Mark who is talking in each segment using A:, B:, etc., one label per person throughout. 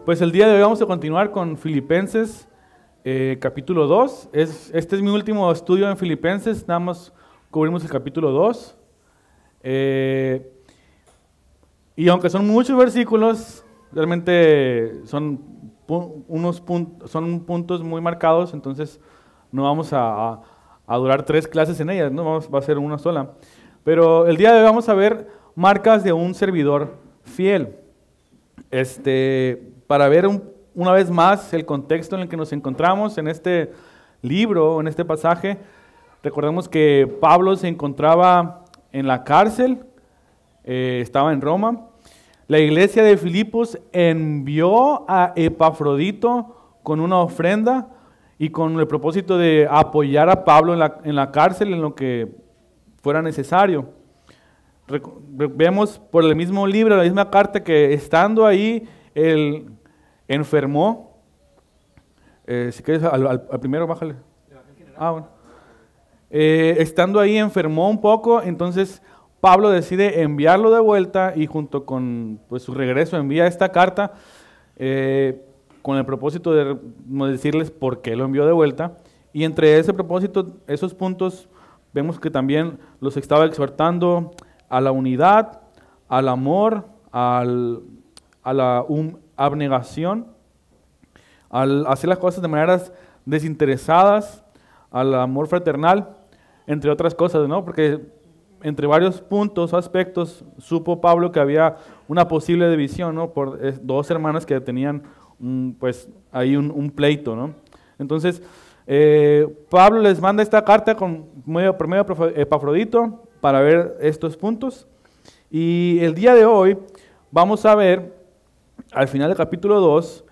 A: Pues el día de hoy vamos a continuar con Filipenses capítulo 2. Este es mi último estudio en Filipenses, nada más cubrimos el capítulo 2. Y aunque son muchos versículos, realmente son puntos muy marcados, entonces no vamos a durar 3 clases en ellas, ¿no? Va a ser una sola. Pero el día de hoy vamos a ver marcas de un servidor fiel. Para ver una vez más el contexto en el que nos encontramos en este libro, en este pasaje. Recordemos que Pablo se encontraba en la cárcel, estaba en Roma. La iglesia de Filipos envió a Epafrodito con una ofrenda y con el propósito de apoyar a Pablo en la cárcel en lo que fuera necesario. Vemos por el mismo libro, la misma carta, que estando ahí él enfermó. Si quieres al primero, bájale. Bueno. Estando ahí enfermó un poco, entonces Pablo decide enviarlo de vuelta y junto con su regreso envía esta carta con el propósito de decirles por qué lo envió de vuelta. Y entre ese propósito, esos puntos, vemos que también los estaba exhortando a la unidad, al amor, a la abnegación, al hacer las cosas de maneras desinteresadas, al amor fraternal, entre otras cosas, ¿no? Porque entre varios puntos o aspectos supo Pablo que había una posible división, ¿no? Por 2 hermanas que tenían ahí un pleito, ¿no? Entonces Pablo les manda esta carta por medio de Epafrodito para ver estos puntos. Y el día de hoy vamos a ver, al final del capítulo 2,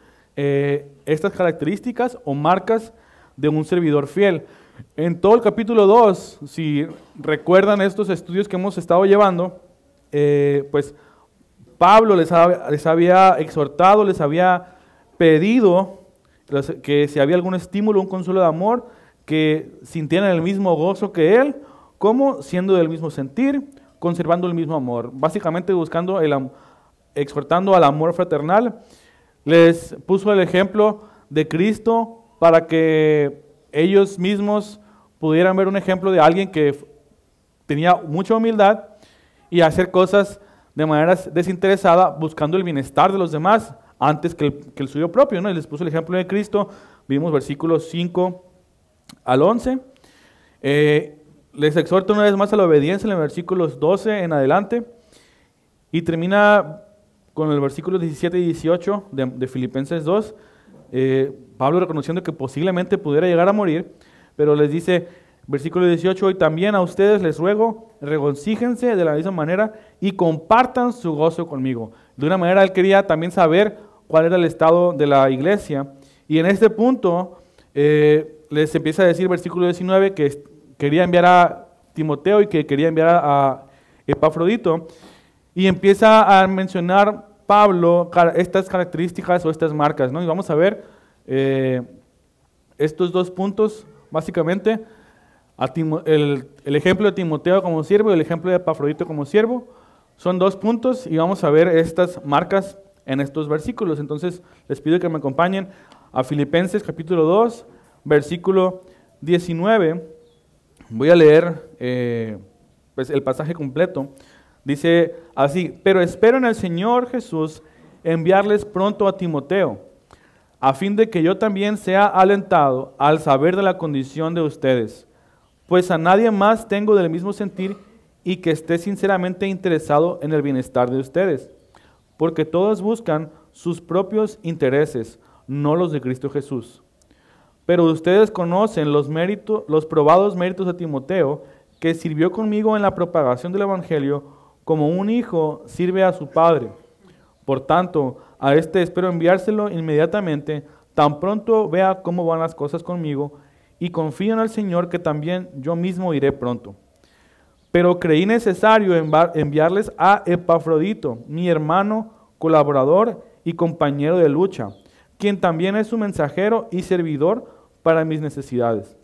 A: estas características o marcas de un servidor fiel. En todo el capítulo 2, si recuerdan estos estudios que hemos estado llevando, pues Pablo les había exhortado, les había pedido que si había algún estímulo, un consuelo de amor, que sintieran el mismo gozo que él, como siendo del mismo sentir, conservando el mismo amor. Básicamente buscando exhortando al amor fraternal. Les puso el ejemplo de Cristo para que ellos mismos pudieran ver un ejemplo de alguien que tenía mucha humildad y hacer cosas de manera desinteresada, buscando el bienestar de los demás antes que el suyo propio, ¿no? Y les puso el ejemplo de Cristo. Vimos versículos 5 al 11. Les exhorto una vez más a la obediencia en los versículos 12 en adelante. Y termina con el versículo 17 y 18 de Filipenses 2. Pablo reconociendo que posiblemente pudiera llegar a morir, pero les dice, versículo 18, y también a ustedes les ruego, regocíjense de la misma manera y compartan su gozo conmigo. De una manera él quería también saber cuál era el estado de la iglesia. Y en este punto les empieza a decir, versículo 19, que quería enviar a Timoteo y que quería enviar a Epafrodito. Y empieza a mencionar Pablo estas características o estas marcas, ¿no? Y vamos a ver estos 2 puntos, básicamente, el ejemplo de Timoteo como siervo y el ejemplo de Epafrodito como siervo. Son 2 puntos y vamos a ver estas marcas en estos versículos. Entonces, les pido que me acompañen a Filipenses capítulo 2, versículo 19. Voy a leer el pasaje completo. Dice así, pero espero en el Señor Jesús enviarles pronto a Timoteo, a fin de que yo también sea alentado al saber de la condición de ustedes, pues a nadie más tengo del mismo sentir y que esté sinceramente interesado en el bienestar de ustedes, porque todos buscan sus propios intereses, no los de Cristo Jesús. Pero ustedes conocen los probados méritos de Timoteo, que sirvió conmigo en la propagación del Evangelio, como un hijo sirve a su padre. Por tanto, a este espero enviárselo inmediatamente, tan pronto vea cómo van las cosas conmigo, y confío en el Señor que también yo mismo iré pronto. Pero creí necesario enviarles a Epafrodito, mi hermano, colaborador y compañero de lucha, quien también es su mensajero y servidor para mis necesidades.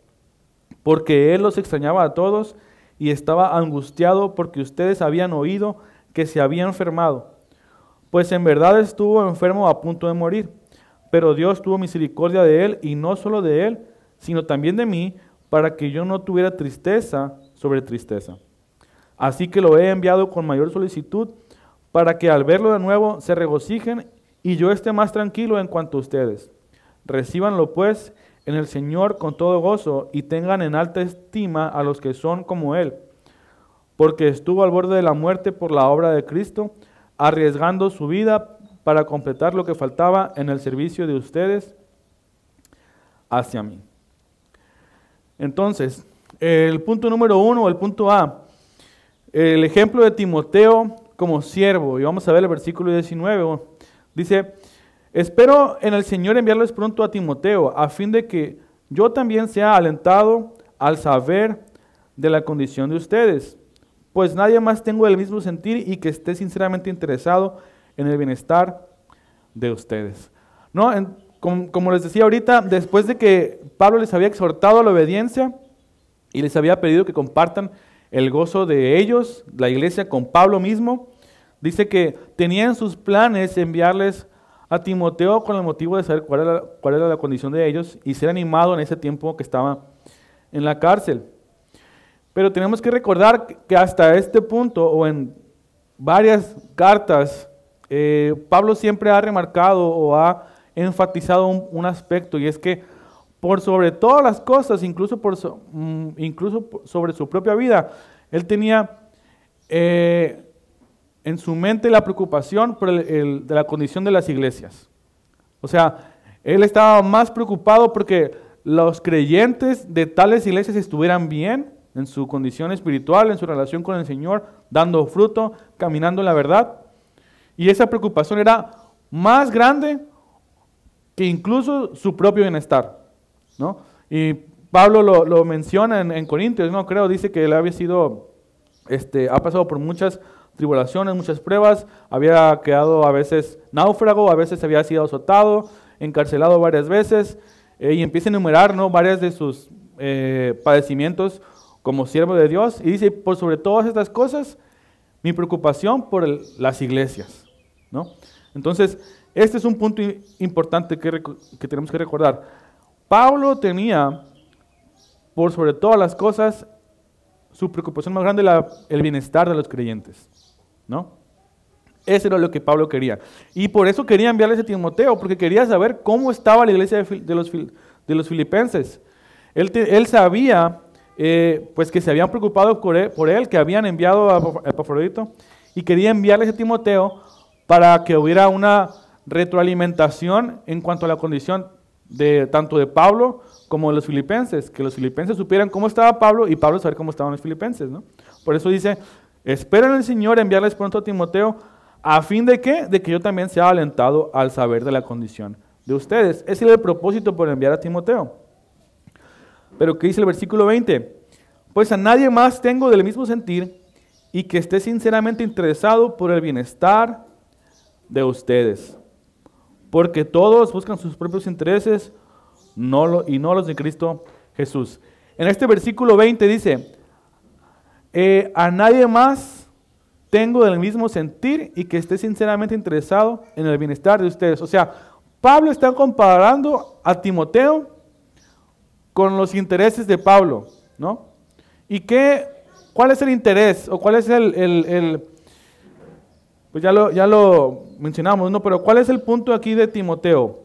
A: Porque él los extrañaba a todos y estaba angustiado porque ustedes habían oído que se había enfermado. Pues en verdad estuvo enfermo a punto de morir. Pero Dios tuvo misericordia de él, y no solo de él, sino también de mí, para que yo no tuviera tristeza sobre tristeza. Así que lo he enviado con mayor solicitud, para que al verlo de nuevo se regocijen, y yo esté más tranquilo en cuanto a ustedes. Recíbanlo pues en el Señor con todo gozo, y tengan en alta estima a los que son como él, porque estuvo al borde de la muerte por la obra de Cristo, arriesgando su vida para completar lo que faltaba en el servicio de ustedes hacia mí. Entonces, el punto número 1, el punto A, el ejemplo de Timoteo como siervo. Y vamos a ver el versículo 19. Dice, espero en el Señor enviarles pronto a Timoteo, a fin de que yo también sea alentado al saber de la condición de ustedes, pues nadie más tengo el mismo sentir y que esté sinceramente interesado en el bienestar de ustedes. ¿No? Como les decía ahorita, después de que Pablo les había exhortado a la obediencia y les había pedido que compartan el gozo de ellos, la iglesia, con Pablo mismo, dice que tenía en sus planes enviarles a Timoteo con el motivo de saber cuál era la condición de ellos y ser animado en ese tiempo que estaba en la cárcel. Pero tenemos que recordar que hasta este punto, o en varias cartas, Pablo siempre ha remarcado o ha enfatizado un aspecto, y es que por sobre todas las cosas, incluso sobre su propia vida, él tenía en su mente la preocupación por de la condición de las iglesias. O sea, él estaba más preocupado porque los creyentes de tales iglesias estuvieran bien en su condición espiritual, en su relación con el Señor, dando fruto, caminando en la verdad. Y esa preocupación era más grande que incluso su propio bienestar, ¿no? Y Pablo lo menciona en Corintios, no creo, dice que él había sido, ha pasado por muchas tribulaciones, muchas pruebas, había quedado a veces náufrago, a veces había sido azotado, encarcelado varias veces, y empieza a enumerar, ¿no?, varias de sus padecimientos como siervo de Dios, y dice, por sobre todas estas cosas, mi preocupación por las iglesias, ¿no? Entonces, este es un punto importante que tenemos que recordar. Pablo tenía, por sobre todas las cosas, su preocupación más grande, el bienestar de los creyentes, ¿no? Eso era lo que Pablo quería. Y por eso quería enviarles a Timoteo, porque quería saber cómo estaba la iglesia de los filipenses. Él sabía pues que se habían preocupado por él, que habían enviado a Epafrodito, y quería enviarles a Timoteo para que hubiera una retroalimentación en cuanto a la condición tanto de Pablo como de los filipenses, que los filipenses supieran cómo estaba Pablo y Pablo saber cómo estaban los filipenses, ¿no? Por eso dice, espero en el Señor enviarles pronto a Timoteo, a fin de ¿qué? De que yo también sea alentado al saber de la condición de ustedes. Ese era el propósito por enviar a Timoteo. Pero ¿qué dice el versículo 20? Pues a nadie más tengo del mismo sentir y que esté sinceramente interesado por el bienestar de ustedes. Porque todos buscan sus propios intereses y no los de Cristo Jesús. En este versículo 20 dice, a nadie más tengo del mismo sentir y que esté sinceramente interesado en el bienestar de ustedes. O sea, Pablo está comparando a Timoteo con los intereses de Pablo, ¿no? ¿Y cuál es el interés? ¿O cuál es pues ya lo mencionamos, ¿no? Pero ¿cuál es el punto aquí de Timoteo?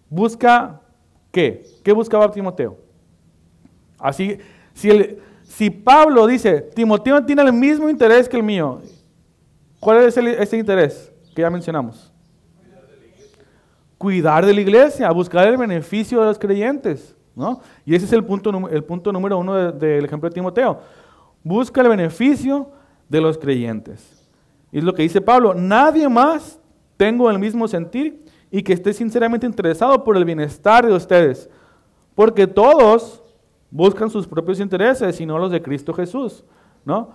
A: ¿Busca qué? ¿Qué buscaba Timoteo? Así, si Pablo dice, Timoteo tiene el mismo interés que el mío, ¿cuál es ese interés que ya mencionamos? Cuidar de la iglesia, buscar el beneficio de los creyentes, ¿no? Y ese es el punto número 1 del ejemplo de Timoteo. Busca el beneficio de los creyentes. Y es lo que dice Pablo, nadie más tengo el mismo sentir y que esté sinceramente interesado por el bienestar de ustedes, porque todos buscan sus propios intereses y no los de Cristo Jesús, ¿no?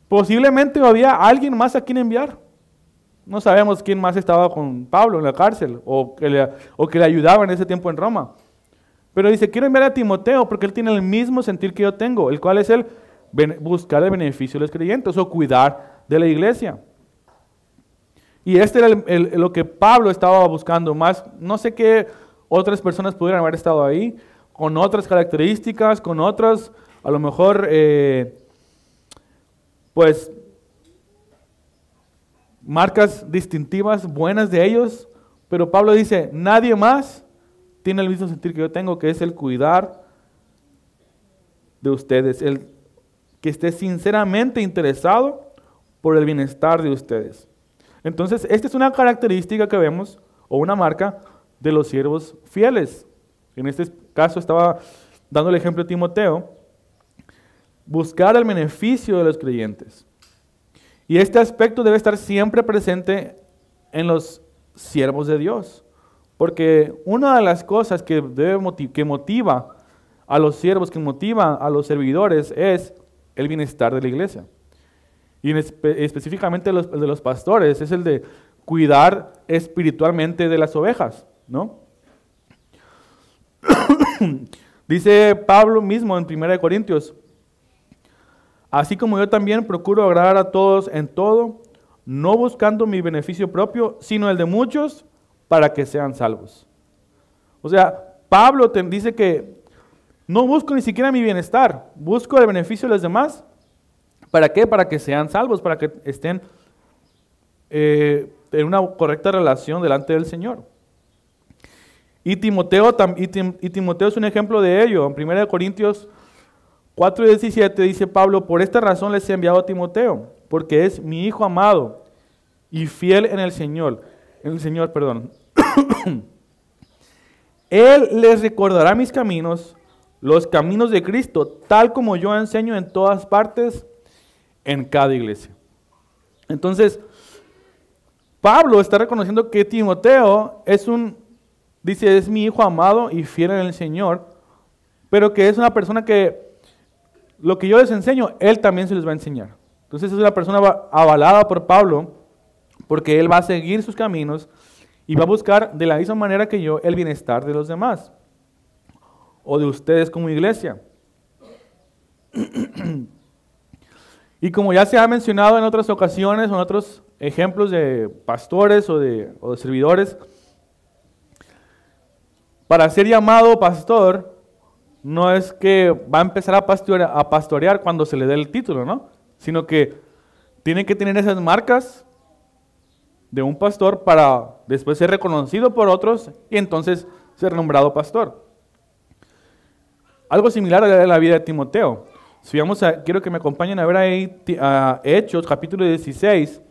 A: Posiblemente había alguien más a quien enviar. No sabemos quién más estaba con Pablo en la cárcel o que le ayudaba en ese tiempo en Roma. Pero dice, quiero enviar a Timoteo porque él tiene el mismo sentir que yo tengo, el cual es el buscar el beneficio de los creyentes o cuidar de la iglesia. Y este era lo que Pablo estaba buscando más. No sé qué otras personas pudieran haber estado ahí, con otras características, con otras, a lo mejor, pues, marcas distintivas buenas de ellos, pero Pablo dice, nadie más tiene el mismo sentir que yo tengo, que es el cuidar de ustedes, el que esté sinceramente interesado por el bienestar de ustedes. Entonces, esta es una característica que vemos, o una marca de los siervos fieles. En este caso estaba dando el ejemplo de Timoteo, buscar el beneficio de los creyentes. Y este aspecto debe estar siempre presente en los siervos de Dios. Porque una de las cosas que motiva a los siervos, que motiva a los servidores, es el bienestar de la iglesia. Y específicamente el de los pastores, es el de cuidar espiritualmente de las ovejas, ¿no? Dice Pablo mismo en 1 Corintios, así como yo también procuro agradar a todos en todo, no buscando mi beneficio propio, sino el de muchos, para que sean salvos. O sea, Pablo te dice que no busco ni siquiera mi bienestar, busco el beneficio de los demás. ¿Para qué? Para que sean salvos, para que estén en una correcta relación delante del Señor. Y Timoteo es un ejemplo de ello. En 1 Corintios 4:17 dice Pablo, por esta razón les he enviado a Timoteo, porque es mi hijo amado y fiel en el Señor. Él les recordará mis caminos, los caminos de Cristo, tal como yo enseño en todas partes, en cada iglesia. Entonces, Pablo está reconociendo que Timoteo es mi hijo amado y fiel en el Señor, pero que es una persona que lo que yo les enseño, él también se les va a enseñar. Entonces es una persona avalada por Pablo, porque él va a seguir sus caminos y va a buscar de la misma manera que yo el bienestar de los demás, o de ustedes como iglesia. Y como ya se ha mencionado en otras ocasiones, o en otros ejemplos de pastores o de servidores, para ser llamado pastor, no es que va a empezar a pastorear cuando se le dé el título, ¿no? Sino que tiene que tener esas marcas de un pastor para después ser reconocido por otros y entonces ser nombrado pastor. Algo similar a la vida de Timoteo. Si vamos quiero que me acompañen a ver ahí a Hechos, capítulo 16,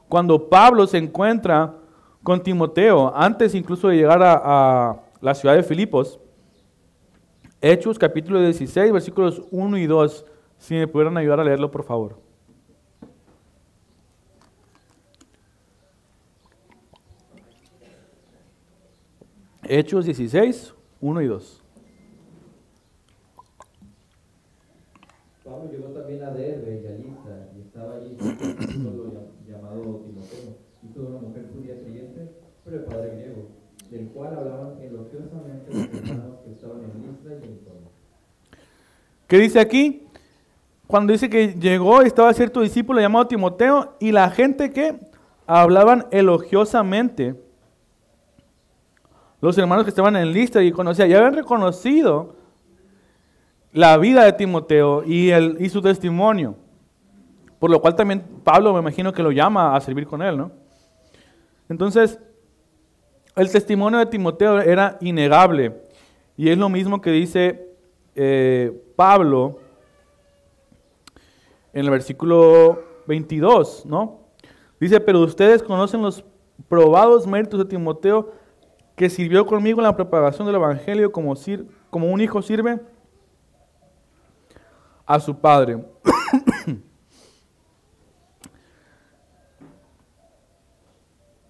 A: cuando Pablo se encuentra con Timoteo, antes incluso de llegar a la ciudad de Filipos. Hechos, capítulo 16, versículos 1 y 2, si me pudieran ayudar a leerlo, por favor. Hechos 16, 1 y 2.
B: Pablo llegó también a Derbe y a Listra, y estaba allí un solo llamado Timoteo, hijo de una mujer judía creyente, pero de padre griego, del cual hablaban elogiosamente los hermanos que estaban en Listra y en Iconio.
A: ¿Qué dice aquí? Cuando dice que llegó, estaba cierto discípulo llamado Timoteo, y la gente que hablaban elogiosamente, los hermanos que estaban en Listra y Iconio, o sea, ya habían reconocido la vida de Timoteo y su testimonio, por lo cual también Pablo me imagino que lo llama a servir con él, ¿no? Entonces, el testimonio de Timoteo era innegable, y es lo mismo que dice Pablo en el versículo 22, ¿no? Dice, pero ustedes conocen los probados méritos de Timoteo, que sirvió conmigo en la propagación del evangelio como un hijo sirve a su padre.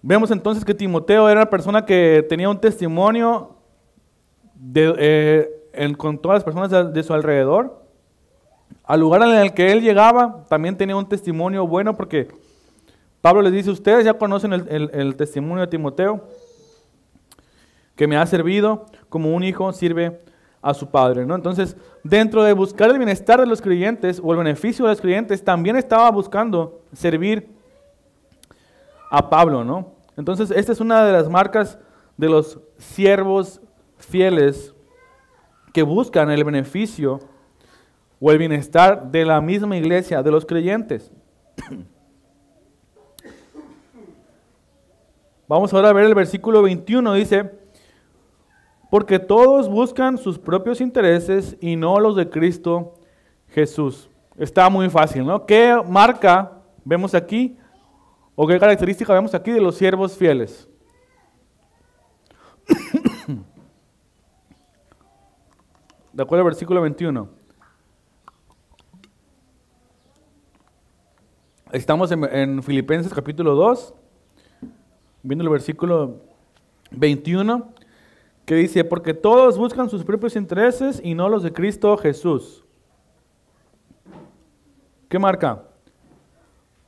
A: Vemos entonces que Timoteo era una persona que tenía un testimonio con todas las personas de su alrededor. Al lugar en el que él llegaba también tenía un testimonio bueno, porque Pablo les dice, ustedes ya conocen el testimonio de Timoteo, que me ha servido como un hijo sirve a su Padre, ¿no? Entonces, dentro de buscar el bienestar de los creyentes o el beneficio de los creyentes, también estaba buscando servir a Pablo, ¿no? Entonces, esta es una de las marcas de los siervos fieles que buscan el beneficio o el bienestar de la misma iglesia, de los creyentes. Vamos ahora a ver el versículo 21, dice: porque todos buscan sus propios intereses y no los de Cristo Jesús. Está muy fácil, ¿no? ¿Qué marca vemos aquí o qué característica vemos aquí de los siervos fieles? De acuerdo al versículo 21. Estamos en Filipenses capítulo 2, viendo el versículo 21, que dice: porque todos buscan sus propios intereses y no los de Cristo Jesús. ¿Qué marca?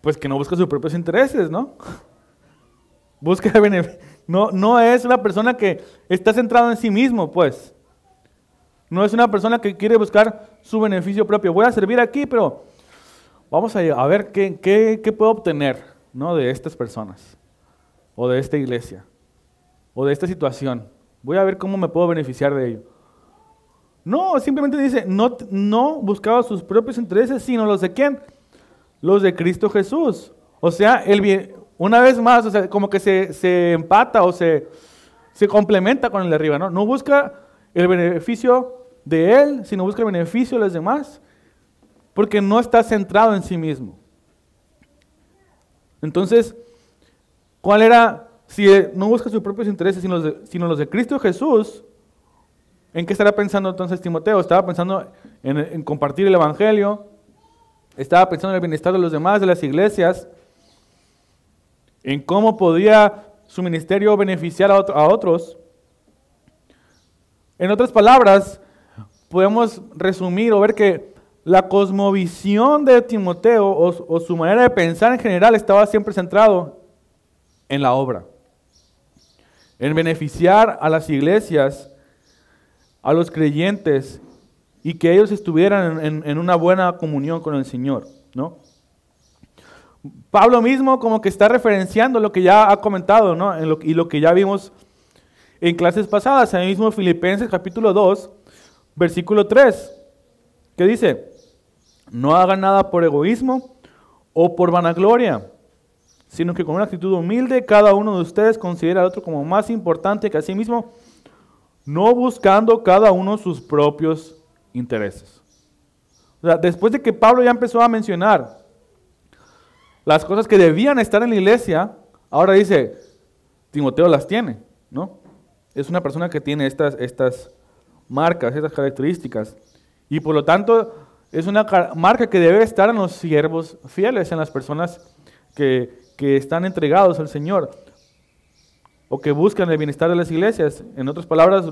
A: Pues que no busca sus propios intereses, ¿no? Busca no es una persona que está centrada en sí mismo, pues. No es una persona que quiere buscar su beneficio propio. Voy a servir aquí, pero vamos a ver qué puedo obtener, ¿no? De estas personas, o de esta iglesia, o de esta situación. Voy a ver cómo me puedo beneficiar de ello. No, simplemente dice, no buscaba sus propios intereses, sino los de ¿quién? Los de Cristo Jesús. O sea, una vez más, o sea, como que se empata o se complementa con el de arriba, ¿no? No busca el beneficio de él, sino busca el beneficio de los demás, porque no está centrado en sí mismo. Entonces, ¿cuál era? Si no busca sus propios intereses, sino los de Cristo Jesús, ¿en qué estará pensando entonces Timoteo? Estaba pensando en compartir el Evangelio, estaba pensando en el bienestar de los demás, de las iglesias, en cómo podía su ministerio beneficiar a otros. En otras palabras, podemos resumir o ver que la cosmovisión de Timoteo o su manera de pensar en general estaba siempre centrado en la obra, en beneficiar a las iglesias, a los creyentes, y que ellos estuvieran en una buena comunión con el Señor, ¿no? Pablo mismo como que está referenciando lo que ya ha comentado, ¿no? Y lo que ya vimos en clases pasadas, en el mismo Filipenses capítulo 2, versículo 3, que dice: no hagan nada por egoísmo o por vanagloria, sino que con una actitud humilde cada uno de ustedes considera al otro como más importante que a sí mismo, no buscando cada uno sus propios intereses. O sea, después de que Pablo ya empezó a mencionar las cosas que debían estar en la iglesia, ahora dice, Timoteo las tiene, ¿no? Es una persona que tiene estas marcas, estas características, y por lo tanto es una marca que debe estar en los siervos fieles, en las personas que están entregados al Señor, o que buscan el bienestar de las iglesias. En otras palabras,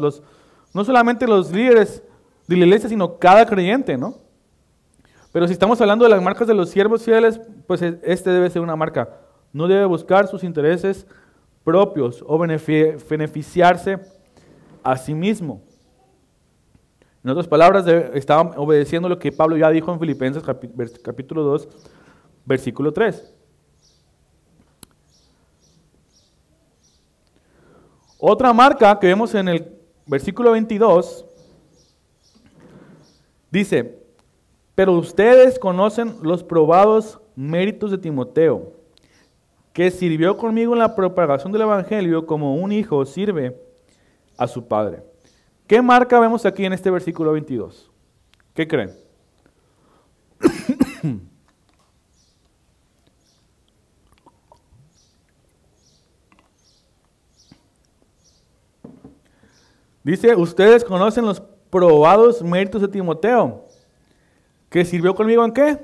A: no solamente los líderes de la iglesia, sino cada creyente, ¿no? Pero si estamos hablando de las marcas de los siervos fieles, pues este debe ser una marca. No debe buscar sus intereses propios o beneficiarse a sí mismo. En otras palabras, está obedeciendo lo que Pablo ya dijo en Filipenses capítulo 2, versículo 3. Otra marca que vemos en el versículo 22 dice: pero ustedes conocen los probados méritos de Timoteo, que sirvió conmigo en la propagación del Evangelio como un hijo sirve a su padre. ¿Qué marca vemos aquí en este versículo 22? ¿Qué creen? Dice, ustedes conocen los probados méritos de Timoteo, que sirvió conmigo ¿en qué?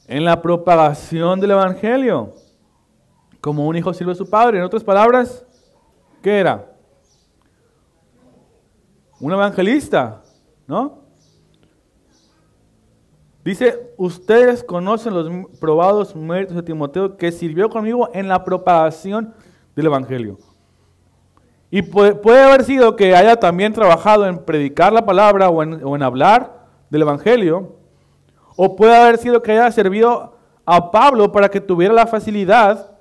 A: En la propagación del Evangelio, como un hijo sirve a su padre. En otras palabras, ¿qué era? Un evangelista, ¿no? Dice, ustedes conocen los probados méritos de Timoteo, que sirvió conmigo en la propagación del Evangelio. Y puede haber sido que haya también trabajado en predicar la palabra o en hablar del Evangelio, o puede haber sido que haya servido a Pablo para que tuviera la facilidad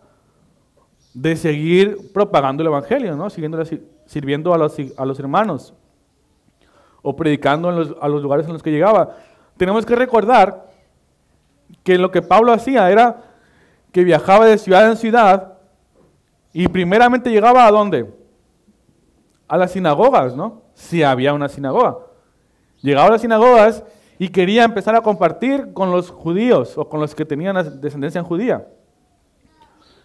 A: de seguir propagando el Evangelio, ¿no? Sirviendo a los hermanos o predicando a los lugares en los que llegaba. Tenemos que recordar que lo que Pablo hacía era que viajaba de ciudad en ciudad y primeramente llegaba ¿a dónde? A las sinagogas, ¿no? Si había una sinagoga. Llegaba a las sinagogas y quería empezar a compartir con los judíos o con los que tenían descendencia judía.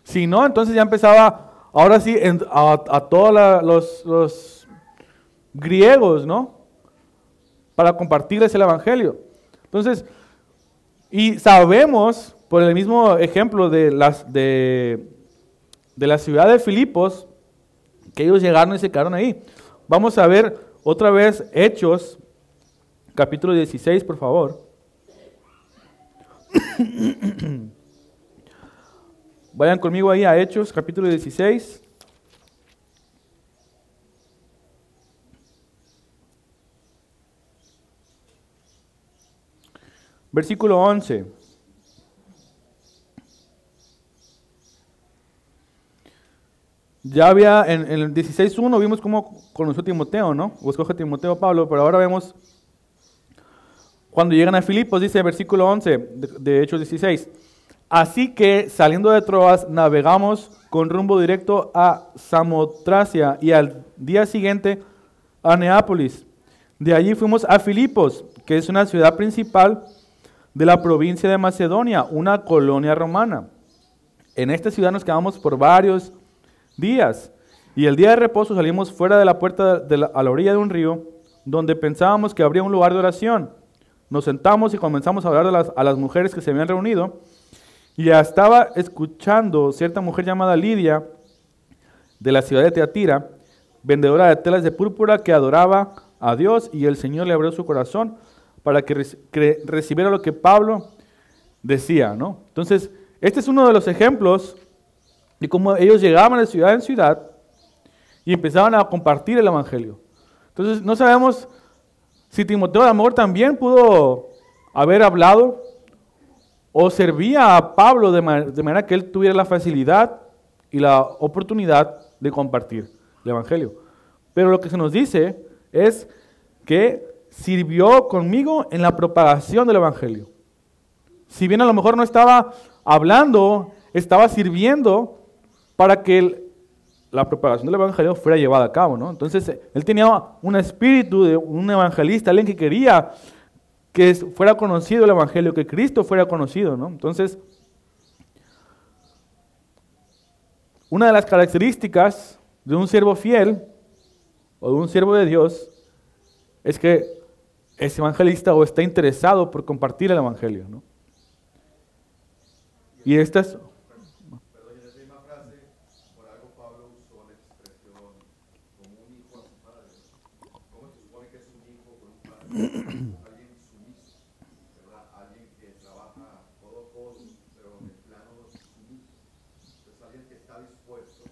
A: Si no, entonces ya empezaba, ahora sí, a todos los griegos, ¿no? Para compartirles el Evangelio. Entonces, y sabemos, por el mismo ejemplo de la ciudad de Filipos, que ellos llegaron y se quedaron ahí. Vamos a ver otra vez Hechos, capítulo 16, por favor. Vayan conmigo ahí a Hechos, capítulo 16. Versículo 11. Ya había, en el 16.1 vimos cómo conoció a Timoteo, ¿no? O escoge a Timoteo Pablo, pero ahora vemos cuando llegan a Filipos, dice versículo 11 de Hechos 16. Así que saliendo de Troas navegamos con rumbo directo a Samotracia y al día siguiente a Neápolis. De allí fuimos a Filipos, que es una ciudad principal de la provincia de Macedonia, una colonia romana. En esta ciudad nos quedamos por varios días y el día de reposo salimos fuera de la puerta a la orilla de un río donde pensábamos que habría un lugar de oración. Nos sentamos y comenzamos a hablar a las mujeres que se habían reunido. Y ya estaba escuchando cierta mujer llamada Lidia, de la ciudad de Teatira, vendedora de telas de púrpura, que adoraba a Dios, y el Señor le abrió su corazón para que recibiera lo que Pablo decía, ¿no? Entonces, este es uno de los ejemplos de cómo ellos llegaban de ciudad en ciudad y empezaban a compartir el Evangelio. Entonces, no sabemos si Timoteo a lo mejor también pudo haber hablado o servía a Pablo de manera que él tuviera la facilidad y la oportunidad de compartir el Evangelio. Pero lo que se nos dice es que sirvió conmigo en la propagación del Evangelio. Si bien a lo mejor no estaba hablando, estaba sirviendo para que la propagación del Evangelio fuera llevada a cabo, ¿no? Entonces, él tenía un espíritu de un evangelista, alguien que quería que fuera conocido el Evangelio, que Cristo fuera conocido, ¿no? Entonces, una de las características de un siervo fiel o de un siervo de Dios es que es evangelista o está interesado por compartir el Evangelio, ¿no? Y esta es...
C: Perdón, en esa misma frase, por algo Pablo usó la expresión como un hijo a su padre. ¿Cómo se supone que es un hijo con un padre? Alguien sumiso, ¿verdad? Alguien que trabaja codo a codo, pero en el plano sumiso. Es alguien que está dispuesto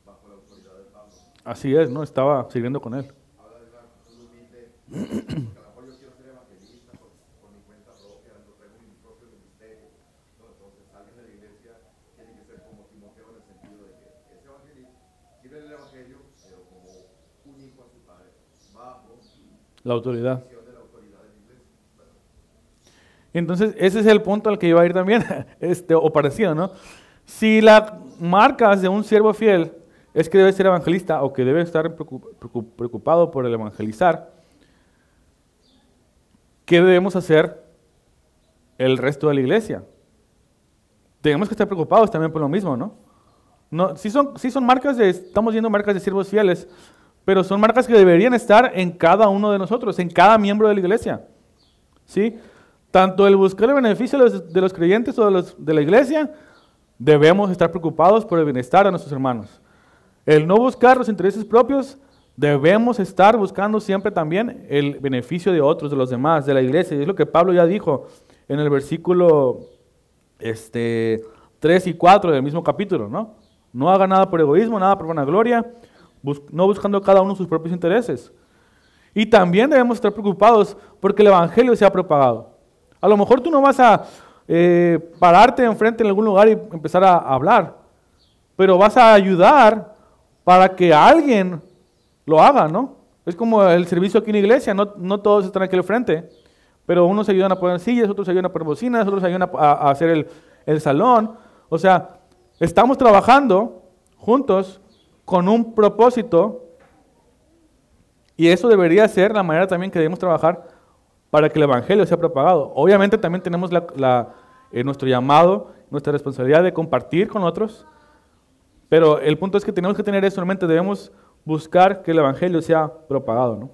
C: bajo la autoridad de Pablo.
A: Así es, ¿no? Estaba sirviendo con él.
C: Habla de una actitud humilde, porque a lo mejor yo quiero ser evangelista por mi cuenta propia, no traigo mi propio ministerio. Entonces, alguien de la iglesia tiene que ser como Timoteo en el sentido de que es evangelista, sirve el evangelio, pero como un hijo a su padre, bajo
A: La autoridad.
C: de la autoridad de la iglesia.
A: Entonces, ese es el punto al que iba a ir también, o parecido, ¿no? Si la marcas de un siervo fiel es que debe ser evangelista o que debe estar preocupado por el evangelizar, ¿qué debemos hacer el resto de la iglesia? Tenemos que estar preocupados también por lo mismo, ¿no? Sí son marcas estamos viendo marcas de siervos fieles, pero son marcas que deberían estar en cada uno de nosotros, en cada miembro de la iglesia, ¿sí? Tanto el buscar el beneficio de los creyentes o de la iglesia, debemos estar preocupados por el bienestar de nuestros hermanos. El no buscar los intereses propios, debemos estar buscando siempre también el beneficio de otros, de los demás, de la iglesia. Y es lo que Pablo ya dijo en el versículo 3 y 4 del mismo capítulo, ¿no? No haga nada por egoísmo, nada por vanagloria. no buscando cada uno sus propios intereses. Y también debemos estar preocupados porque el Evangelio sea propagado. A lo mejor tú no vas a pararte enfrente en algún lugar y empezar a hablar, pero vas a ayudar para que alguien lo haga, ¿no? Es como el servicio aquí en la iglesia, no todos están aquí al frente, pero unos ayudan a poner sillas, otros ayudan a poner bocinas, otros ayudan a hacer el salón. O sea, estamos trabajando juntos con un propósito y eso debería ser la manera también que debemos trabajar para que el Evangelio sea propagado. Obviamente también tenemos nuestro llamado, nuestra responsabilidad de compartir con otros, pero el punto es que tenemos que tener eso en mente, debemos buscar que el Evangelio sea propagado, ¿no?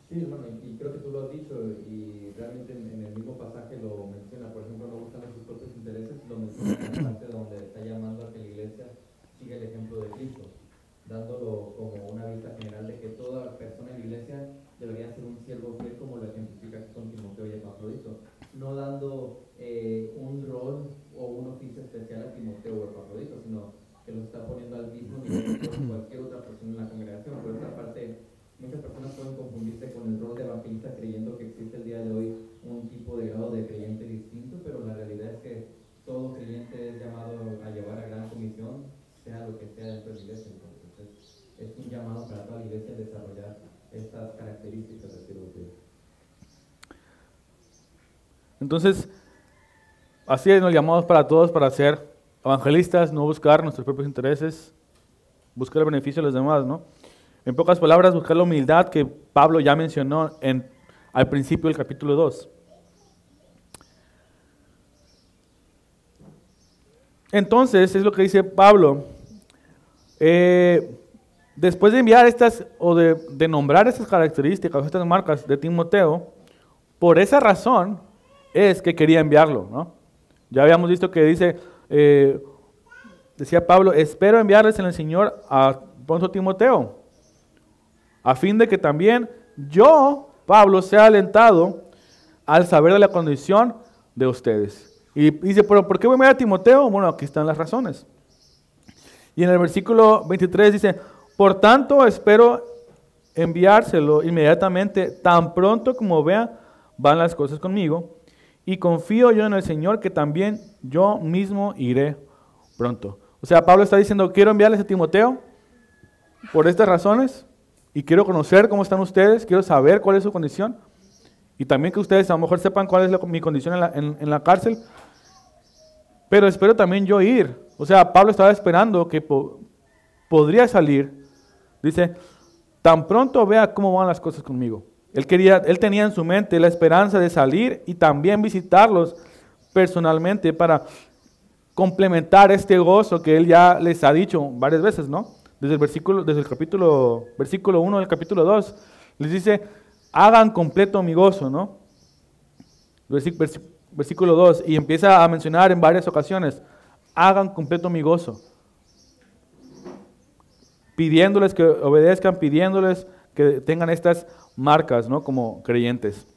B: Sí, hermano, y creo que tú lo has dicho, y realmente en el mismo pasaje lo menciona, por ejemplo, no buscando sus propios intereses, lo menciona en la parte donde está llamando a que la iglesia siga el ejemplo de Cristo, dándolo como una vista general de que toda persona en la iglesia debería ser un siervo fiel, como lo ejemplifica con Timoteo y Epafrodito, no dando un rol o un oficio especial a Timoteo o Epafrodito, sino que lo está poniendo al mismo nivel que cualquier otra persona en la congregación. Por esta parte, muchas personas pueden confundirse con el rol de evangelista creyendo que existe el día de hoy un tipo de grado de creyente distinto, pero la realidad es que todo creyente es llamado a llevar a gran comisión, sea lo que sea dentro de la iglesia. Entonces, es un llamado para toda la iglesia a desarrollar estas características del siervo fiel.
A: Entonces, así es, nos llamamos para todos para ser evangelistas, no buscar nuestros propios intereses, buscar el beneficio de los demás, ¿no? En pocas palabras, buscar la humildad que Pablo ya mencionó al principio del capítulo 2. Entonces, es lo que dice Pablo. Después de enviar estas, o de nombrar estas características, estas marcas de Timoteo, por esa razón es que quería enviarlo, ¿no? Ya habíamos visto que decía Pablo, espero enviarles en el Señor a pronto Timoteo, a fin de que también yo, Pablo, sea alentado al saber de la condición de ustedes. Y dice, pero ¿por qué voy a enviar a Timoteo? Bueno, aquí están las razones. Y en el versículo 23 dice, por tanto espero enviárselo inmediatamente, tan pronto como vea van las cosas conmigo, y confío yo en el Señor que también yo mismo iré pronto. O sea, Pablo está diciendo, quiero enviarles a Timoteo por estas razones, y quiero conocer cómo están ustedes, quiero saber cuál es su condición, y también que ustedes a lo mejor sepan cuál es mi condición en la cárcel, pero espero también yo ir. O sea, Pablo estaba esperando que podría salir. Dice, tan pronto vea cómo van las cosas conmigo. Él tenía en su mente la esperanza de salir y también visitarlos personalmente para complementar este gozo que él ya les ha dicho varias veces, ¿no? Desde el versículo 1 del capítulo 2, les dice, hagan completo mi gozo, ¿no? Versículo 2, y empieza a mencionar en varias ocasiones, hagan completo mi gozo. Pidiéndoles que obedezcan, pidiéndoles que tengan estas marcas, ¿no? Como creyentes.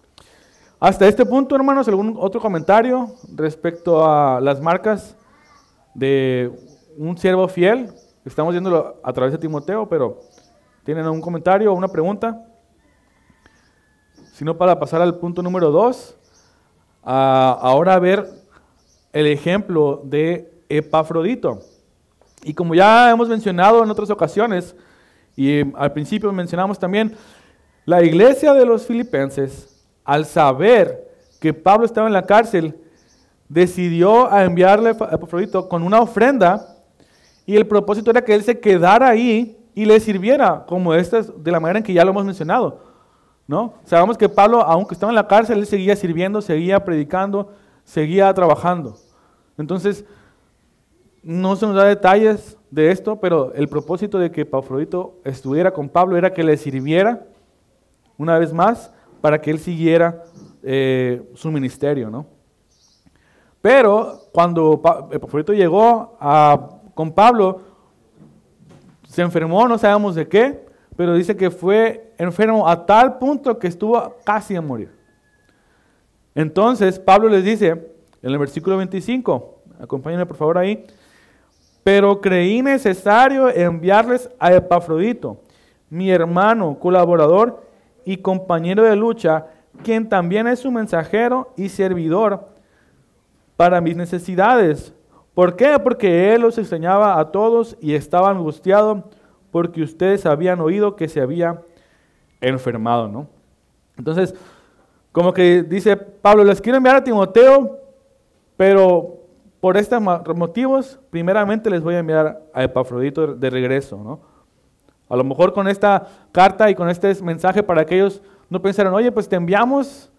A: Hasta este punto, hermanos, ¿algún otro comentario respecto a las marcas de un siervo fiel? Estamos viéndolo a través de Timoteo, pero ¿tienen algún comentario o una pregunta? Si no, para pasar al punto número 2, ahora ver el ejemplo de Epafrodito. Y como ya hemos mencionado en otras ocasiones, y al principio mencionamos también, la iglesia de los filipenses, al saber que Pablo estaba en la cárcel, decidió a enviarle a Epafrodito con una ofrenda, y el propósito era que él se quedara ahí y le sirviera, como de la manera en que ya lo hemos mencionado, ¿no? Sabemos que Pablo, aunque estaba en la cárcel, él seguía sirviendo, seguía predicando, seguía trabajando. Entonces, no se nos da detalles de esto, pero el propósito de que Epafrodito estuviera con Pablo era que le sirviera una vez más para que él siguiera su ministerio, ¿no? Pero cuando Epafrodito llegó con Pablo, se enfermó, no sabemos de qué, pero dice que fue enfermo a tal punto que estuvo casi a morir. Entonces Pablo les dice, en el versículo 25, acompáñenme por favor ahí, pero creí necesario enviarles a Epafrodito, mi hermano, colaborador y compañero de lucha, quien también es su mensajero y servidor para mis necesidades. ¿Por qué? Porque él los extrañaba a todos y estaba angustiado porque ustedes habían oído que se había enfermado, ¿no? Entonces, como que dice Pablo, les quiero enviar a Timoteo, pero por estos motivos, primeramente les voy a enviar a Epafrodito de regreso, ¿no? A lo mejor con esta carta y con este mensaje para que ellos no pensaran, oye, pues te enviamos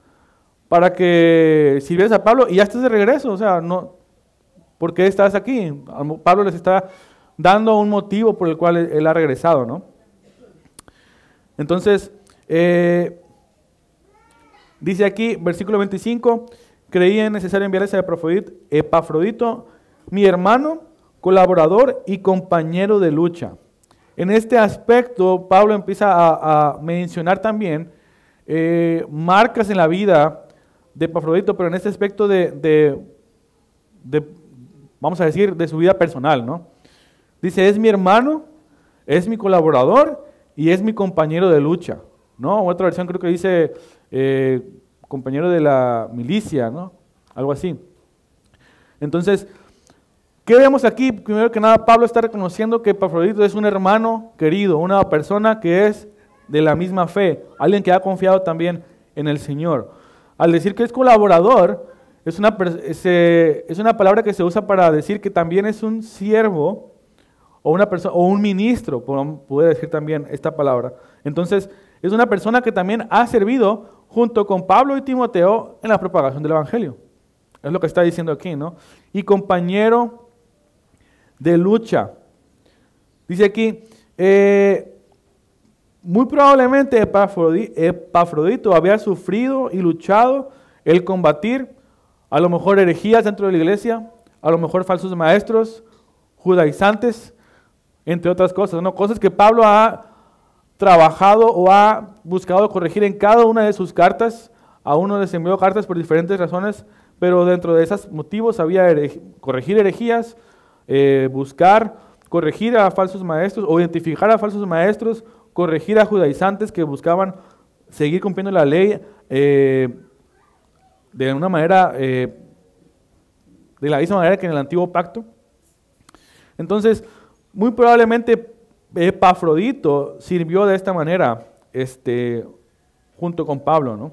A: para que sirvieras a Pablo y ya estás de regreso, o sea, no, ¿por qué estás aquí? Pablo les está dando un motivo por el cual él ha regresado, ¿no? Entonces, dice aquí, versículo 25, creí necesario enviarles a Epafrodito, mi hermano, colaborador y compañero de lucha. En este aspecto, Pablo empieza a mencionar también marcas en la vida de Epafrodito, pero en este aspecto vamos a decir, de su vida personal, ¿no? Dice, es mi hermano, es mi colaborador y es mi compañero de lucha, ¿no? Otra versión creo que dice compañero de la milicia, ¿no? Algo así. Entonces, ¿qué vemos aquí? Primero que nada, Pablo está reconociendo que Epafrodito es un hermano querido, una persona que es de la misma fe, alguien que ha confiado también en el Señor. Al decir que es colaborador, es una palabra que se usa para decir que también es un siervo o una persona o un ministro, puede decir también esta palabra. Entonces, es una persona que también ha servido junto con Pablo y Timoteo en la propagación del Evangelio. Es lo que está diciendo aquí, ¿no? Y compañero de lucha. Dice aquí, muy probablemente Epafrodito había sufrido y luchado el combatir a lo mejor herejías dentro de la iglesia, a lo mejor falsos maestros, judaizantes, entre otras cosas, ¿no? Cosas que Pablo ha trabajado o ha buscado corregir en cada una de sus cartas. A uno les envió cartas por diferentes razones, pero dentro de esos motivos había corregir herejías, buscar corregir a falsos maestros o identificar a falsos maestros, corregir a judaizantes que buscaban seguir cumpliendo la ley de una manera, de la misma manera que en el antiguo pacto. Entonces, muy probablemente Epafrodito sirvió de esta manera junto con Pablo, ¿no?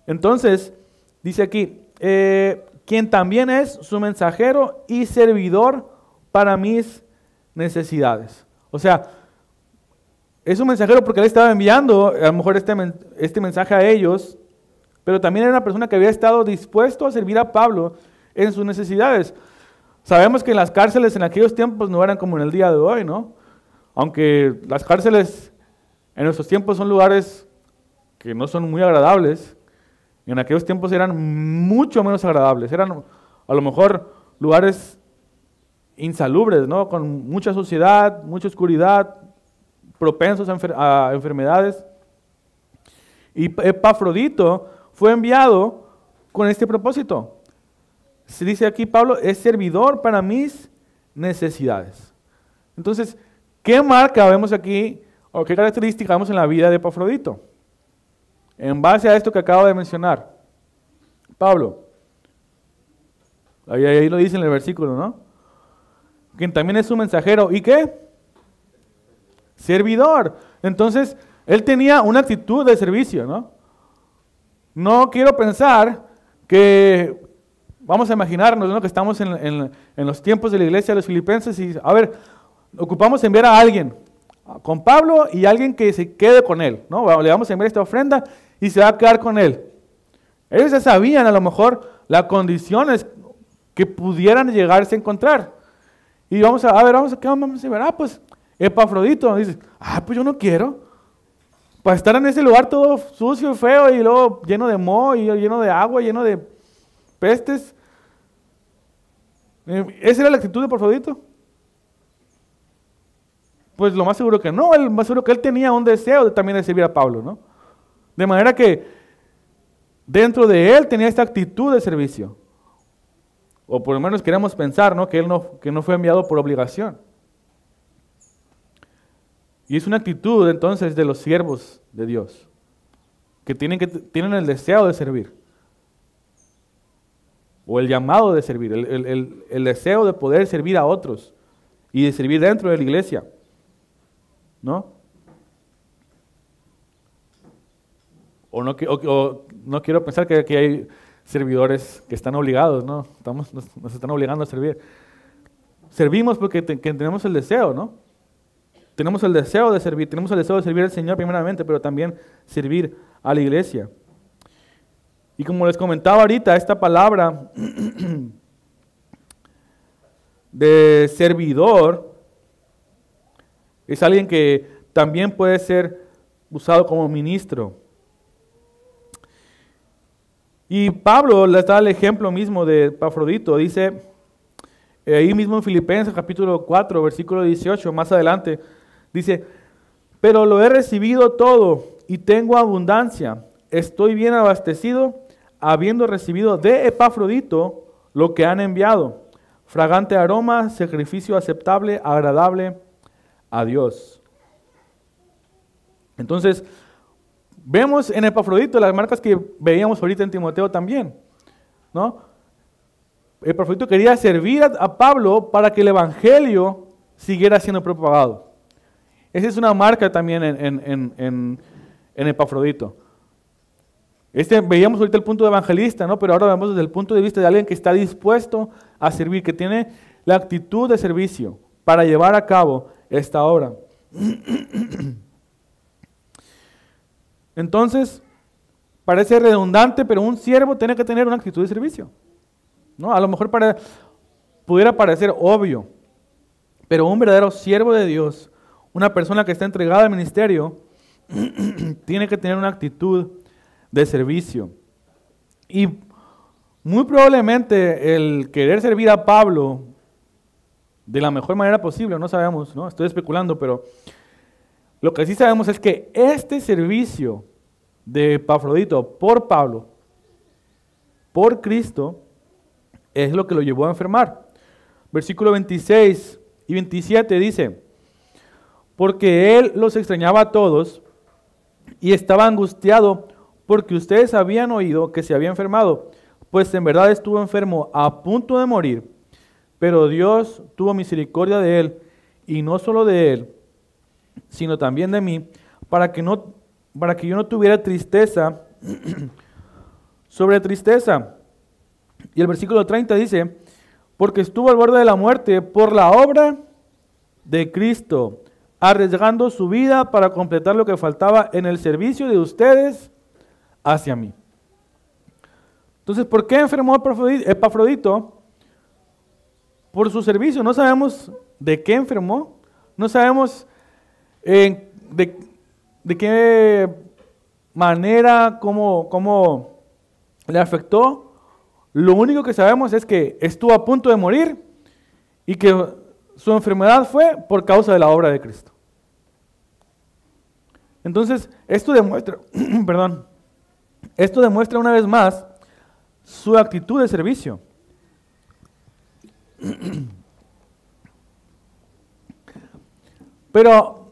A: Entonces, dice aquí, quien también es su mensajero y servidor para mis necesidades. O sea, es un mensajero porque él estaba enviando a lo mejor este mensaje a ellos, pero también era una persona que había estado dispuesto a servir a Pablo en sus necesidades. Sabemos que en las cárceles en aquellos tiempos no eran como en el día de hoy, ¿no? Aunque las cárceles en nuestros tiempos son lugares que no son muy agradables, en aquellos tiempos eran mucho menos agradables. Eran a lo mejor lugares insalubres, ¿no? Con mucha suciedad, mucha oscuridad, propensos a enfermedades. Y Epafrodito fue enviado con este propósito. Se dice aquí, Pablo, es servidor para mis necesidades. Entonces, ¿qué marca vemos aquí, o qué característica vemos en la vida de Epafrodito? En base a esto que acabo de mencionar, Pablo, ahí lo dice en el versículo, ¿no? Quien también es un mensajero, ¿y qué? Servidor. Entonces, él tenía una actitud de servicio, ¿no? No quiero pensar que, vamos a imaginarnos, ¿no?, que estamos en los tiempos de la iglesia de los filipenses y, a ver, ocupamos enviar a alguien, con Pablo y alguien que se quede con él, ¿no? Le vamos a enviar esta ofrenda y se va a quedar con él. Ellos ya sabían a lo mejor las condiciones que pudieran llegarse a encontrar. Y ¿qué vamos a ver? Pues Epafrodito. Dice, pues yo no quiero. Para estar en ese lugar todo sucio, feo y luego lleno de moho y lleno de agua, lleno de pestes. ¿Esa era la actitud de Epafrodito? Pues lo más seguro que no, el más seguro que él tenía un deseo también de servir a Pablo, ¿no? De manera que dentro de él tenía esta actitud de servicio. o por lo menos queremos pensar, ¿no? Que no fue enviado por obligación. Y es una actitud entonces de los siervos de Dios, que tienen el deseo de servir, o el llamado de servir, el deseo de poder servir a otros y de servir dentro de la iglesia, ¿no? O no quiero pensar que hay servidores que están obligados, ¿no? Nos están obligando a servir. Servimos porque que tenemos el deseo, ¿no? Tenemos el deseo de servir, tenemos el deseo de servir al Señor primeramente, pero también servir a la iglesia. Y como les comentaba ahorita, esta palabra de servidor es alguien que también puede ser usado como ministro. Y Pablo les da el ejemplo mismo de Epafrodito. Dice, ahí mismo en Filipenses capítulo 4, versículo 18, más adelante, dice, pero lo he recibido todo y tengo abundancia. Estoy bien abastecido, habiendo recibido de Epafrodito lo que han enviado. Fragante aroma, sacrificio aceptable, agradable a Dios. Entonces, vemos en Epafrodito las marcas que veíamos ahorita en Timoteo también, ¿no? Epafrodito quería servir a Pablo para que el evangelio siguiera siendo propagado. Esa es una marca también en Epafrodito. Veíamos ahorita el punto de evangelista, ¿no? Pero ahora vemos desde el punto de vista de alguien que está dispuesto a servir, que tiene la actitud de servicio para llevar a cabo esta obra. Entonces, parece redundante, pero un siervo tiene que tener una actitud de servicio, ¿no? A lo mejor pudiera parecer obvio, pero un verdadero siervo de Dios, una persona que está entregada al ministerio, tiene que tener una actitud de servicio. Y muy probablemente el querer servir a Pablo de la mejor manera posible, no sabemos, ¿no? Estoy especulando, pero lo que sí sabemos es que este servicio de Epafrodito por Pablo, por Cristo, es lo que lo llevó a enfermar. Versículo 26 y 27 dice, porque él los extrañaba a todos y estaba angustiado porque ustedes habían oído que se había enfermado, pues en verdad estuvo enfermo a punto de morir, pero Dios tuvo misericordia de él, y no solo de él, sino también de mí, para que yo no tuviera tristeza sobre tristeza. Y el versículo 30 dice, porque estuvo al borde de la muerte por la obra de Cristo, arriesgando su vida para completar lo que faltaba en el servicio de ustedes hacia mí. Entonces, ¿por qué enfermó Epafrodito? Por su servicio. No sabemos de qué enfermó, no sabemos de qué manera, cómo le afectó. Lo único que sabemos es que estuvo a punto de morir y que su enfermedad fue por causa de la obra de Cristo. Entonces, esto demuestra, esto demuestra una vez más su actitud de servicio. Pero,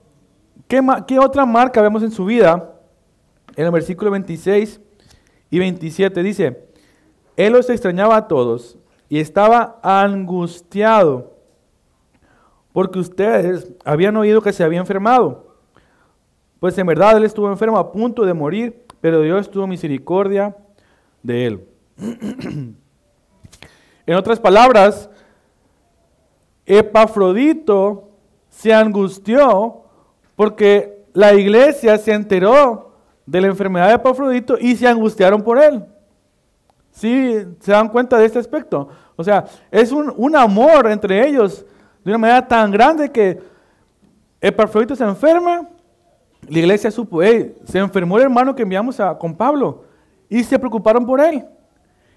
A: ¿qué otra marca vemos en su vida? En el versículo 26 y 27 dice, él los extrañaba a todos y estaba angustiado porque ustedes habían oído que se había enfermado. Pues en verdad él estuvo enfermo a punto de morir, pero Dios tuvo misericordia de él. En otras palabras, Epafrodito se angustió porque la iglesia se enteró de la enfermedad de Epafrodito y se angustiaron por él. ¿Sí se dan cuenta de este aspecto? O sea, es un amor entre ellos de una manera tan grande que Epafrodito se enferma. La iglesia supo, se enfermó el hermano que enviamos con Pablo, y se preocuparon por él.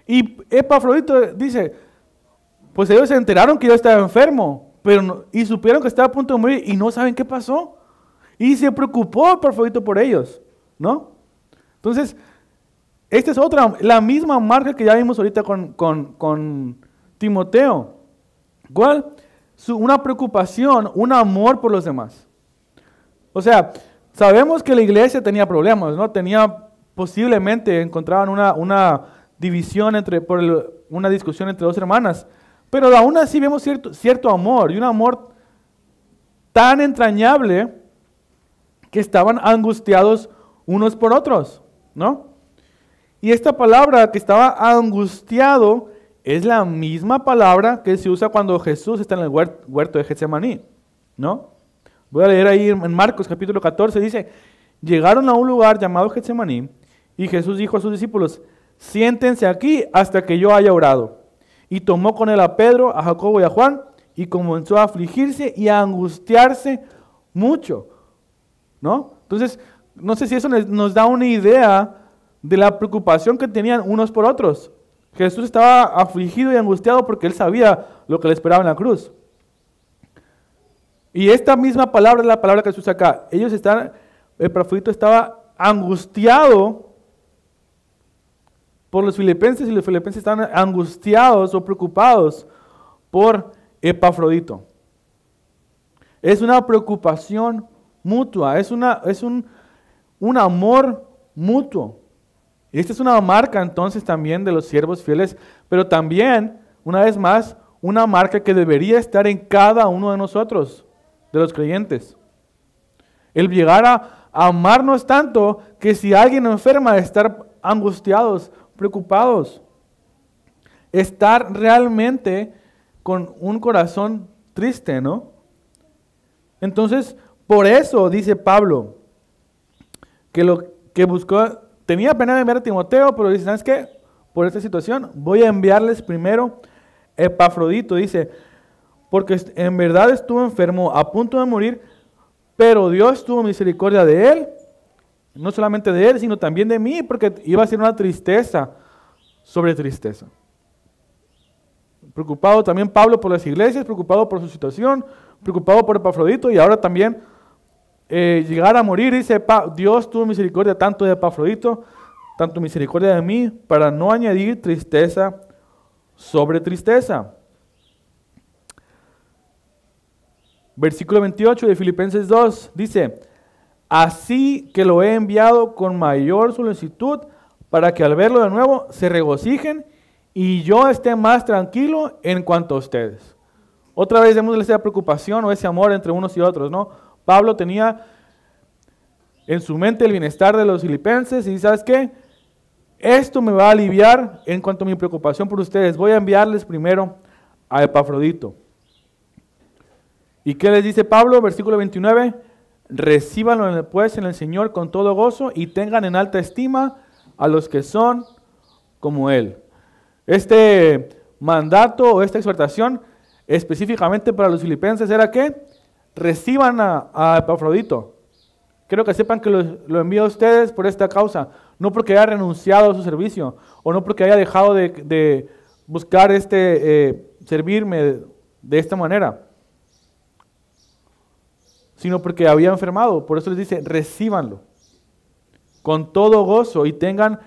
A: Y Epafrodito dice, pues ellos se enteraron que yo estaba enfermo, y supieron que estaba a punto de morir y no saben qué pasó. Y se preocupó Epafrodito por ellos, ¿no? Entonces, esta es la misma marca que ya vimos ahorita con Timoteo. ¿Cuál? Una preocupación, un amor por los demás. O sea, sabemos que la iglesia tenía problemas, ¿no? Posiblemente encontraban una división una discusión entre dos hermanas, pero aún así vemos cierto amor, y un amor tan entrañable que estaban angustiados unos por otros, ¿no? Y esta palabra que estaba angustiado es la misma palabra que se usa cuando Jesús está en el huerto de Getsemaní, ¿no? Voy a leer ahí en Marcos capítulo 14, dice, llegaron a un lugar llamado Getsemaní y Jesús dijo a sus discípulos, siéntense aquí hasta que yo haya orado. Y tomó con él a Pedro, a Jacobo y a Juan y comenzó a afligirse y a angustiarse mucho, ¿no? Entonces, no sé si eso nos da una idea de la preocupación que tenían unos por otros. Jesús estaba afligido y angustiado porque él sabía lo que le esperaba en la cruz. Y esta misma palabra es la palabra que Jesús acá. El Epafrodito estaba angustiado por los filipenses y los filipenses estaban angustiados o preocupados por Epafrodito. Es una preocupación mutua, es un amor mutuo. Esta es una marca entonces también de los siervos fieles, pero también, una vez más, una marca que debería estar en cada uno de nosotros, de los creyentes. El llegar a amarnos tanto que si alguien enferma, estar angustiados, preocupados. Estar realmente con un corazón triste, ¿no? Entonces, por eso dice Pablo que lo que buscó, tenía pena de enviar a Timoteo, pero dice, ¿sabes qué? Por esta situación voy a enviarles primero Epafrodito, dice, porque en verdad estuvo enfermo, a punto de morir, pero Dios tuvo misericordia de él, no solamente de él, sino también de mí, porque iba a ser una tristeza sobre tristeza. Preocupado también Pablo por las iglesias, preocupado por su situación, preocupado por Epafrodito, y ahora también llegar a morir, dice, Dios tuvo misericordia tanto de Epafrodito, tanto misericordia de mí, para no añadir tristeza sobre tristeza. Versículo 28 de Filipenses 2 dice, así que lo he enviado con mayor solicitud para que al verlo de nuevo se regocijen y yo esté más tranquilo en cuanto a ustedes. Otra vez vemos esa preocupación o ese amor entre unos y otros, ¿no? Pablo tenía en su mente el bienestar de los filipenses y ¿sabes qué? Esto me va a aliviar en cuanto a mi preocupación por ustedes. Voy a enviarles primero a Epafrodito. ¿Y qué les dice Pablo? Versículo 29. Recíbanlo pues en el Señor con todo gozo y tengan en alta estima a los que son como Él. Este mandato o esta exhortación específicamente para los filipenses era que reciban a Epafrodito. Quiero que sepan que lo envío a ustedes por esta causa, no porque haya renunciado a su servicio o no porque haya dejado de buscar servirme de esta manera, sino porque había enfermado. Por eso les dice, recíbanlo con todo gozo y tengan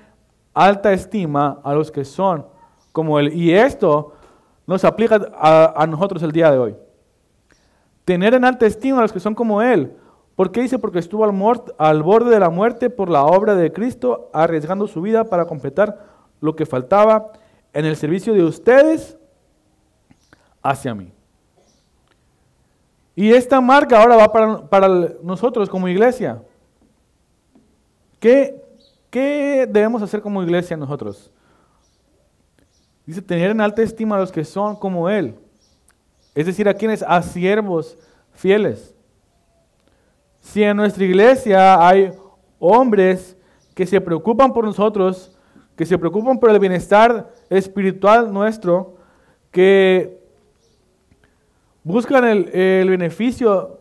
A: alta estima a los que son como Él. Y esto nos aplica a nosotros el día de hoy. Tener en alta estima a los que son como Él. ¿Por qué dice? Porque estuvo al borde de la muerte por la obra de Cristo, arriesgando su vida para completar lo que faltaba en el servicio de ustedes hacia mí. Y esta marca ahora va para nosotros como iglesia. ¿Qué debemos hacer como iglesia nosotros? Dice, tener en alta estima a los que son como Él. Es decir, ¿a quiénes? A siervos fieles. Si en nuestra iglesia hay hombres que se preocupan por nosotros, que se preocupan por el bienestar espiritual nuestro, que buscan el beneficio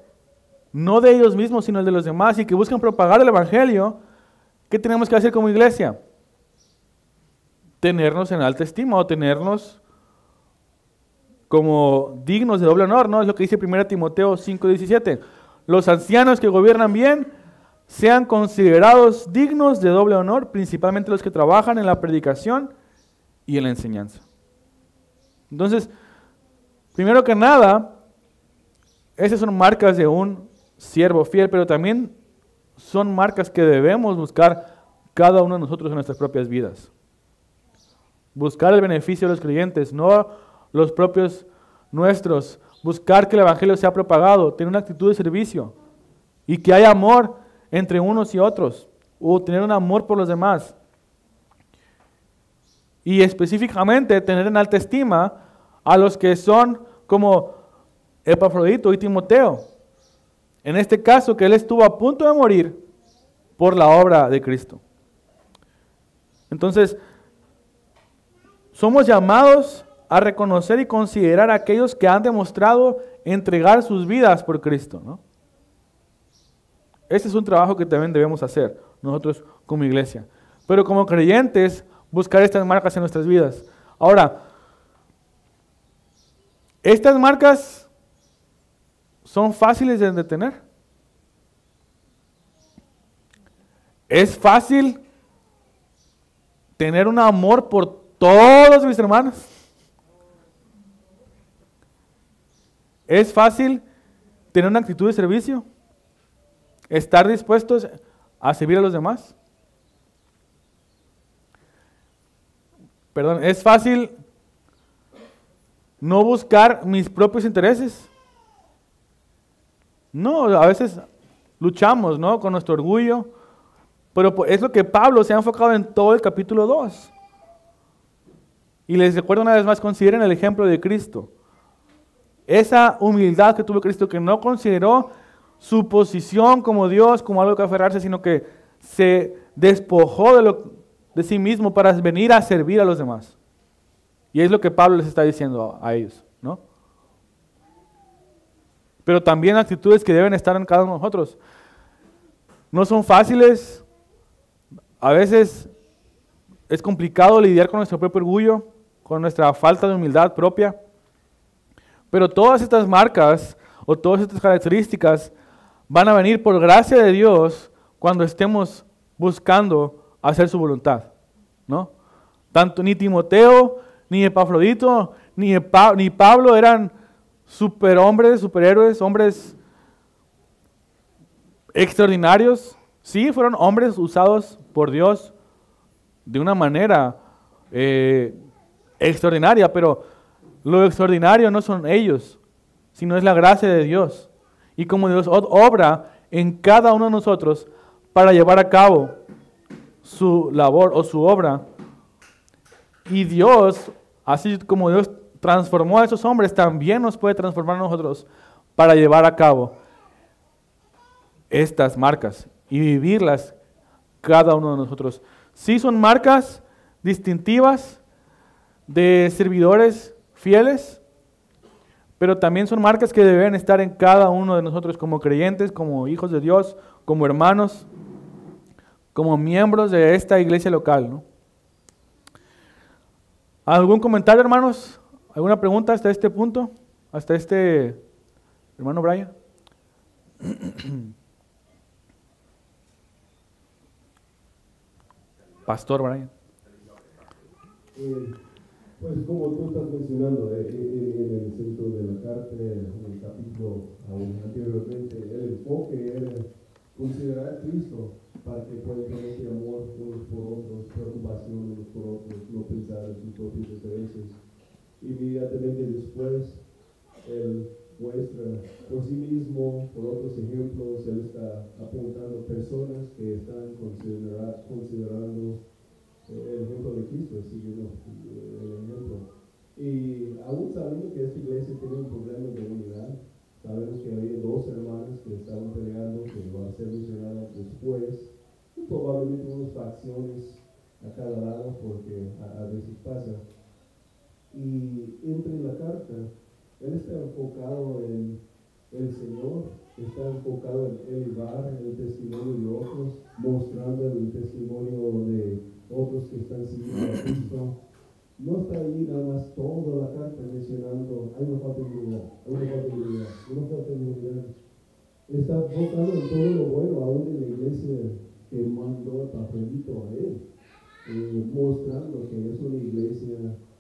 A: no de ellos mismos, sino el de los demás, y que buscan propagar el evangelio, ¿qué tenemos que hacer como iglesia? Tenernos en alta estima o tenernos como dignos de doble honor, ¿no? Es lo que dice 1 Timoteo 5:17. Los ancianos que gobiernan bien sean considerados dignos de doble honor, principalmente los que trabajan en la predicación y en la enseñanza. Entonces, primero que nada, esas son marcas de un siervo fiel, pero también son marcas que debemos buscar cada uno de nosotros en nuestras propias vidas. Buscar el beneficio de los creyentes, no los propios nuestros. Buscar que el evangelio sea propagado, tener una actitud de servicio y que haya amor entre unos y otros, o tener un amor por los demás. Y específicamente tener en alta estima a los que son como Epafrodito y Timoteo. En este caso, que él estuvo a punto de morir por la obra de Cristo. Entonces, somos llamados a reconocer y considerar a aquellos que han demostrado entregar sus vidas por Cristo, ¿no? Ese es un trabajo que también debemos hacer nosotros como iglesia. Pero como creyentes, buscar estas marcas en nuestras vidas. Ahora, estas marcas son fáciles de detener. Es fácil tener un amor por todos mis hermanos. Es fácil tener una actitud de servicio. Estar dispuestos a servir a los demás. Perdón, es fácil no buscar mis propios intereses. No, a veces luchamos, ¿no?, con nuestro orgullo, pero es lo que Pablo se ha enfocado en todo el capítulo 2. Y les recuerdo una vez más, consideren el ejemplo de Cristo. Esa humildad que tuvo Cristo, que no consideró su posición como Dios, como algo que aferrarse, sino que se despojó de sí mismo para venir a servir a los demás. Y es lo que Pablo les está diciendo a ellos, ¿no? Pero también actitudes que deben estar en cada uno de nosotros. No son fáciles. A veces es complicado lidiar con nuestro propio orgullo, con nuestra falta de humildad propia. Pero todas estas marcas o todas estas características van a venir por gracia de Dios cuando estemos buscando hacer su voluntad, ¿no? Tanto ni Timoteo, ni Epafrodito, ni Pablo eran superhombres, superhéroes, hombres extraordinarios. Sí, fueron hombres usados por Dios de una manera extraordinaria, pero lo extraordinario no son ellos, sino es la gracia de Dios. Y como Dios obra en cada uno de nosotros para llevar a cabo su labor o su obra. Y Dios, así como Dios transformó a esos hombres, también nos puede transformar a nosotros para llevar a cabo estas marcas y vivirlas cada uno de nosotros. Sí son marcas distintivas de servidores fieles, pero también son marcas que deben estar en cada uno de nosotros como creyentes, como hijos de Dios, como hermanos, como miembros de esta iglesia local, ¿no? ¿Algún comentario, hermanos? ¿Alguna pregunta hasta este punto? ¿Hasta este, hermano Brian? Pastor Brian.
D: Pues como tú estás mencionando, en el centro de la carta, en el capítulo anteriormente, el enfoque era considerar a Cristo para que puedan tener ese amor unos por otros, preocupación unos por otros, no pensar en sus propios intereses. Inmediatamente después, él muestra por sí mismo, por otros ejemplos, él está apuntando personas que están considerando el ejemplo de Cristo, siguiendo el ejemplo. Y aún sabiendo que esta iglesia tiene un problema de unidad, sabemos que había dos hermanas que estaban peleando, que van a ser mencionadas después, y probablemente unas facciones a cada lado, porque a veces pasa. Y entre la carta, él está enfocado en el Señor, está enfocado en elevar el testimonio de otros, mostrando el testimonio de otros que están siguiendo a Cristo. No está ahí nada más toda la carta mencionando, hay una falta de unidad, hay una falta de unidad, una falta de unidad. Está enfocado en todo lo bueno, aún en la iglesia que mandó a Epafrodito a él, mostrando que es una iglesia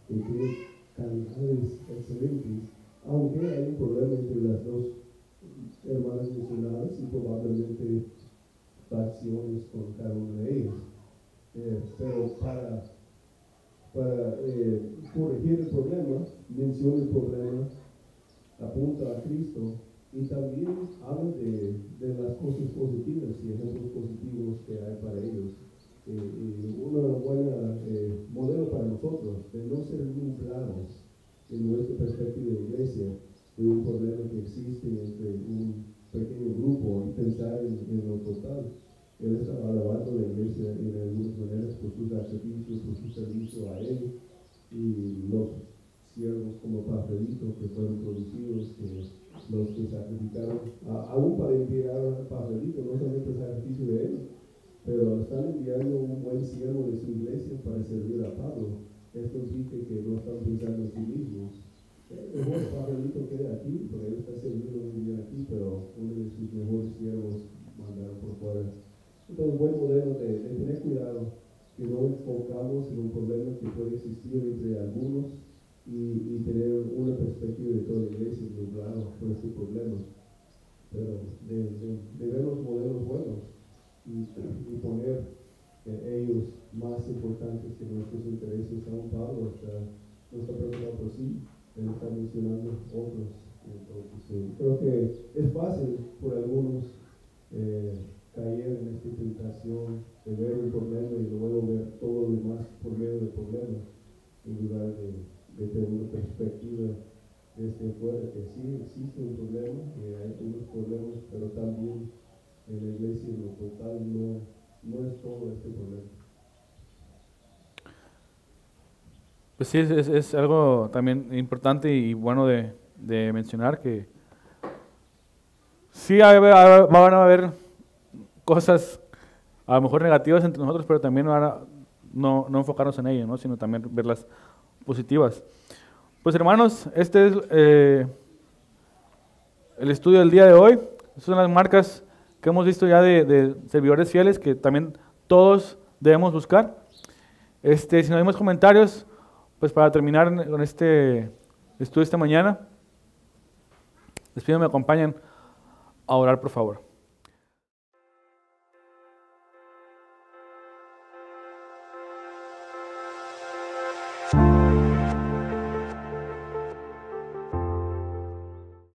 D: que tiene calidades excelentes, aunque hay un problema entre las dos hermanas mencionadas y probablemente facciones con cada una de ellas. Pero para corregir el problema, menciona el problema, apunta a Cristo y también habla de las cosas positivas y ejemplos positivos que hay para ellos. Una buena modelo para nosotros de no ser nublados en nuestra perspectiva de iglesia de un problema que existe entre un pequeño grupo y pensar en lo total. Él estaba alabando a la iglesia en algunas maneras por sus sacrificios, por su servicio a él y los siervos como Pajarito que fueron producidos, los que sacrificaron, aún para enviar a Pajarito, no solamente el sacrificio de él, pero están enviando un buen siervo de su iglesia para servir a Pablo. Esto indica que no están pensando en sí mismos. Mejor Pajarito queda aquí, porque él está sirviendo muy bien aquí, pero uno de sus mejores siervos mandaron por fuera. Entonces, un buen modelo de tener cuidado, que no enfocamos en un problema que puede existir entre algunos y tener una perspectiva de toda la iglesia nublado por este problema, pero de ver los modelos buenos y poner ellos más importantes que nuestros intereses. Aún Pablo no está preocupado por sí, él está mencionando otros. Entonces, creo que es fácil por algunos caer en esta tentación de ver un problema y luego ver todo lo demás por medio del problema, en lugar de tener una perspectiva desde fuera, que sí existe un problema, que hay unos problemas, pero también en la iglesia en lo total no es todo este problema.
A: Pues sí, es algo también importante y bueno de mencionar que sí van a haber cosas a lo mejor negativas entre nosotros, pero también no enfocarnos en ellas, ¿no? Sino también verlas positivas. Pues hermanos, este es el estudio del día de hoy. Estas son las marcas que hemos visto ya de servidores fieles que también todos debemos buscar. Si no hay más comentarios, pues para terminar con este estudio esta mañana, les pido que me acompañen a orar, por favor.